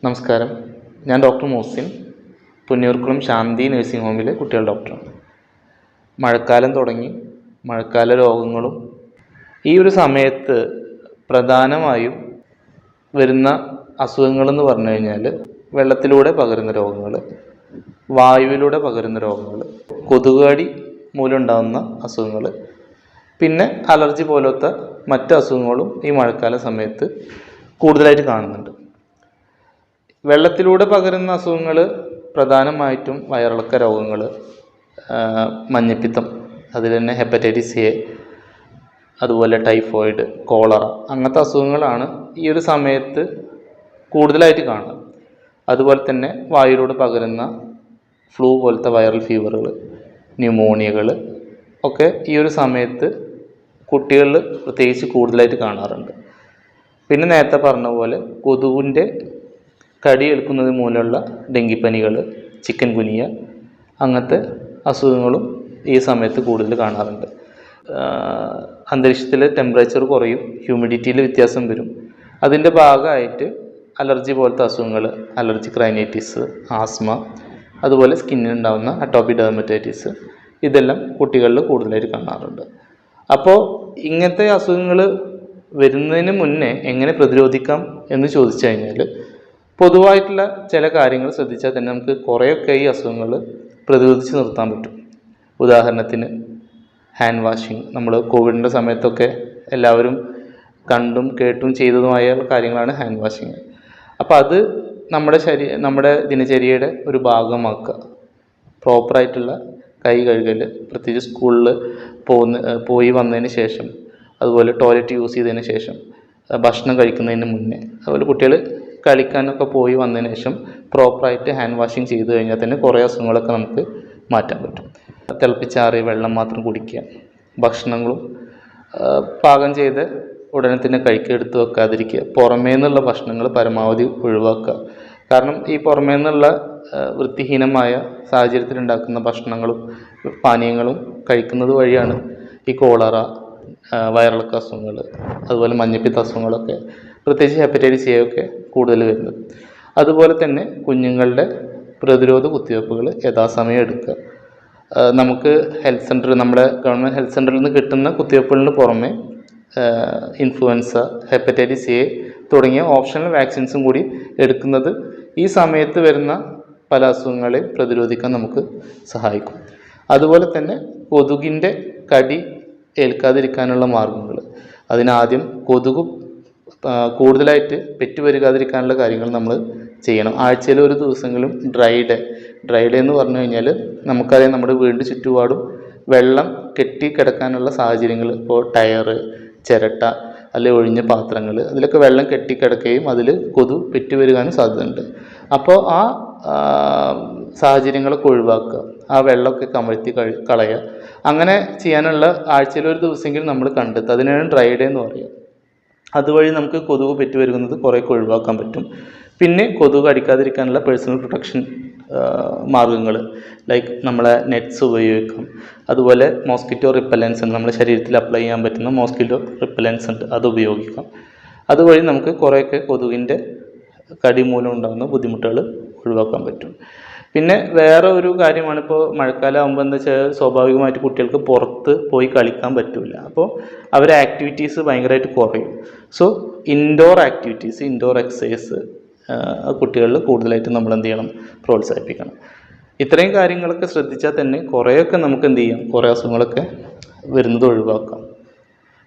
നമസ്കാരം. ഞാൻ ഡോക്ടർ മോസിൻ, പുന്നയൂർക്കുളം ശാന്തി നഴ്സിംഗ് ഹോമിലെ കുട്ടികളുടെ ഡോക്ടറാണ്. മഴക്കാലം തുടങ്ങി, മഴക്കാല രോഗങ്ങളും ഈ ഒരു സമയത്ത് പ്രധാനമായും വരുന്ന അസുഖങ്ങളെന്ന് പറഞ്ഞു കഴിഞ്ഞാൽ വെള്ളത്തിലൂടെ പകരുന്ന രോഗങ്ങൾ, വായുവിലൂടെ പകരുന്ന രോഗങ്ങൾ, കൊതുകുകടി മൂലമുണ്ടാകുന്ന അസുഖങ്ങൾ, പിന്നെ അലർജി പോലത്തെ മറ്റ് അസുഖങ്ങളും ഈ മഴക്കാല സമയത്ത് കൂടുതലായിട്ട് കാണുന്നുണ്ട്. വെള്ളത്തിലൂടെ പകരുന്ന അസുഖങ്ങൾ പ്രധാനമായിട്ടും വയറിളക്ക രോഗങ്ങൾ, മഞ്ഞപ്പിത്തം, അതിൽ തന്നെ ഹെപ്പറ്റൈറ്റിസ് എ, അതുപോലെ ടൈഫോയിഡ്, കോളറ, അങ്ങനത്തെ അസുഖങ്ങളാണ് ഈ ഒരു സമയത്ത് കൂടുതലായിട്ട് കാണുക. അതുപോലെ തന്നെ വായുവിലൂടെ പകരുന്ന ഫ്ലൂ പോലത്തെ വൈറൽ ഫീവറുകൾ, ന്യൂമോണിയകൾ ഒക്കെ ഈ ഒരു സമയത്ത് കുട്ടികളിൽ പ്രത്യേകിച്ച് കൂടുതലായിട്ട് കാണാറുണ്ട്. പിന്നെ നേരത്തെ പറഞ്ഞ പോലെ കൊതുകിൻ്റെ കടിയേൽക്കുന്നത് മൂലമുള്ള ഡെങ്കിപ്പനികൾ, ചിക്കൻ ഗുനിയ, അങ്ങനത്തെ അസുഖങ്ങളും ഈ സമയത്ത് കൂടുതൽ കാണാറുണ്ട്. അന്തരീക്ഷത്തിൽ ടെമ്പറേച്ചർ കുറയും, ഹ്യൂമിഡിറ്റിയിൽ വ്യത്യാസം വരും. അതിൻ്റെ ഭാഗമായിട്ട് അലർജി പോലത്തെ അസുഖങ്ങൾ, അലർജിക് റൈനൈറ്റിസ്, ആസ്മ, അതുപോലെ സ്കിന്നിനുണ്ടാകുന്ന അറ്റോപിക് ഡെർമറ്റൈറ്റിസ്, ഇതെല്ലാം കുട്ടികളിൽ കൂടുതലായിട്ട് കാണാറുണ്ട്. അപ്പോൾ ഇങ്ങനത്തെ അസുഖങ്ങൾ വരുന്നതിന് മുന്നേ എങ്ങനെ പ്രതിരോധിക്കാം എന്ന് ചോദിച്ചു കഴിഞ്ഞാൽ, പൊതുവായിട്ടുള്ള ചില കാര്യങ്ങൾ ശ്രദ്ധിച്ചാൽ തന്നെ നമുക്ക് കുറേയൊക്കെ ഈ അസുഖങ്ങൾ പ്രതിരോധിച്ച് നിർത്താൻ പറ്റും. ഉദാഹരണത്തിന് ഹാൻഡ് വാഷിങ്. നമ്മൾ കോവിഡിൻ്റെ സമയത്തൊക്കെ എല്ലാവരും കണ്ടും കേട്ടും ചെയ്തതുമായ കാര്യങ്ങളാണ് ഹാൻഡ് വാഷിങ്. അപ്പോൾ അത് നമ്മുടെ ദിനചര്യയുടെ ഒരു ഭാഗമാക്കുക. പ്രോപ്പറായിട്ടുള്ള കൈ കഴുകൽ, പ്രത്യേകിച്ച് സ്കൂളിൽ പോയി വന്നതിന് ശേഷം, അതുപോലെ ടോയ്ലറ്റ് യൂസ് ചെയ്തതിന് ശേഷം, ഭക്ഷണം കഴിക്കുന്നതിന് മുന്നേ, അതുപോലെ കുട്ടികൾ കളിക്കാനൊക്കെ പോയി വന്നതിന് ശേഷം പ്രോപ്പറായിട്ട് ഹാൻഡ് വാഷിങ് ചെയ്ത് കഴിഞ്ഞാൽ തന്നെ കുറേ അസുഖങ്ങളൊക്കെ നമുക്ക് മാറ്റാൻ പറ്റും. തിളപ്പിച്ചാറിയ വെള്ളം മാത്രം കുടിക്കുക, ഭക്ഷണങ്ങളും പാകം ചെയ്ത് ഉടനെ തന്നെ എടുത്ത് വെക്കാതിരിക്കുക, പുറമേ നിന്നുള്ള ഭക്ഷണങ്ങൾ പരമാവധി ഒഴിവാക്കുക. കാരണം ഈ പുറമേ നിന്നുള്ള വൃത്തിഹീനമായ സാഹചര്യത്തിലുണ്ടാക്കുന്ന ഭക്ഷണങ്ങളും പാനീയങ്ങളും കഴിക്കുന്നത് വഴിയാണ് ഈ കോളറ, വയറിളക്ക അസുഖങ്ങൾ, അതുപോലെ മഞ്ഞപ്പിത്ത അസുഖങ്ങളൊക്കെ, പ്രത്യേകിച്ച് ഹെപ്പറ്റൈറ്റിസ് എ ഒക്കെ കൂടുതൽ വരുന്നത്. അതുപോലെ തന്നെ കുഞ്ഞുങ്ങളുടെ പ്രതിരോധ കുത്തിവയ്പ്പുകൾ യഥാസമയം എടുക്കുക. നമുക്ക് ഹെൽത്ത് സെൻറ്റർ, നമ്മുടെ ഗവൺമെൻറ് ഹെൽത്ത് സെൻറ്ററിൽ നിന്ന് കിട്ടുന്ന കുത്തിവയ്പ്പുകളിന് പുറമെ ഇൻഫ്ലുവൻസ, ഹെപ്പറ്റൈറ്റിസ് എ തുടങ്ങിയ ഓപ്ഷണൽ വാക്സിൻസും കൂടി എടുക്കുന്നത് ഈ സമയത്ത് വരുന്ന പല അസുഖങ്ങളെ പ്രതിരോധിക്കാൻ നമുക്ക് സഹായിക്കും. അതുപോലെ തന്നെ കൊതുകിൻ്റെ കടി ഏൽക്കാതിരിക്കാനുള്ള മാർഗങ്ങൾ, അതിനാദ്യം കൊതുക് കൂടുതലായിട്ട് പെറ്റുവരുകാതിരിക്കാനുള്ള കാര്യങ്ങൾ നമ്മൾ ചെയ്യണം. ആഴ്ചയിൽ ഒരു ദിവസങ്ങളും ഡ്രൈ ഡേ എന്ന് പറഞ്ഞു കഴിഞ്ഞാൽ നമുക്കറിയാം, നമ്മുടെ വീടിൻ്റെ ചുറ്റുപാടും വെള്ളം കെട്ടിക്കിടക്കാനുള്ള സാഹചര്യങ്ങൾ, ഇപ്പോൾ ടയറ്, ചിരട്ട, അല്ലെങ്കിൽ ഒഴിഞ്ഞ പാത്രങ്ങൾ, അതിലൊക്കെ വെള്ളം കെട്ടിക്കിടക്കുകയും അതിൽ കൊതു പെറ്റുവരുവാനും സാധ്യതയുണ്ട്. അപ്പോൾ ആ സാഹചര്യങ്ങളൊക്കെ ഒഴിവാക്കുക, ആ വെള്ളമൊക്കെ കമഴ്ത്തി കളയുക. അങ്ങനെ ചെയ്യാനുള്ള ആഴ്ചയിൽ ഒരു ദിവസമെങ്കിലും നമ്മൾ കണ്ടെത്തുക. അതിനാണ് ഡ്രൈ ഡേ എന്ന് പറയുക. അതുവഴി നമുക്ക് കൊതുക് പെറ്റുവരുന്നത് കുറേയൊക്കെ ഒഴിവാക്കാൻ പറ്റും. പിന്നെ കൊതുക് അടിക്കാതിരിക്കാനുള്ള പേഴ്സണൽ പ്രൊട്ടക്ഷൻ മാർഗ്ഗങ്ങൾ, ലൈക്ക് നമ്മളെ നെറ്റ്സ് ഉപയോഗിക്കാം. അതുപോലെ മോസ്കിറ്റോ റിപ്പലൻസ് ഉണ്ട്, നമ്മുടെ ശരീരത്തിൽ അപ്ലൈ ചെയ്യാൻ പറ്റുന്ന മോസ്കിറ്റോ റിപ്പലൻസ് ഉണ്ട്, അത് ഉപയോഗിക്കാം. അതുവഴി നമുക്ക് കുറേയൊക്കെ കൊതുകിൻ്റെ കടി മൂലം ഉണ്ടാകുന്ന ബുദ്ധിമുട്ടുകൾ ഒഴിവാക്കാൻ പറ്റും. പിന്നെ വേറെ ഒരു കാര്യമാണ്, ഇപ്പോൾ മഴക്കാലം ആകുമ്പോൾ എന്താ വെച്ചാൽ സ്വാഭാവികമായിട്ട് കുട്ടികൾക്ക് പുറത്ത് പോയി കളിക്കാൻ പറ്റില്ല. അപ്പോൾ അവരെ ആക്ടിവിറ്റീസ് ഭയങ്കരമായിട്ട് കുറയും. So indoor activities, indoor exercise കുട്ടികളിൽ കൂടുതലായിട്ട് നമ്മൾ എന്ത് ചെയ്യണം, പ്രോത്സാഹിപ്പിക്കണം. ഇത്രയും കാര്യങ്ങളൊക്കെ ശ്രദ്ധിച്ചാൽ തന്നെ കുറേയൊക്കെ നമുക്ക് എന്ത് ചെയ്യാം, കുറേ അസുഖങ്ങളൊക്കെ വരുന്നത് ഒഴിവാക്കാം.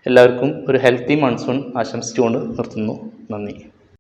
എല്ലാവർക്കും ഒരു ഹെൽത്തി മൺസൂൺ ആശംസിച്ചുകൊണ്ട് നിർത്തുന്നു. നന്ദി.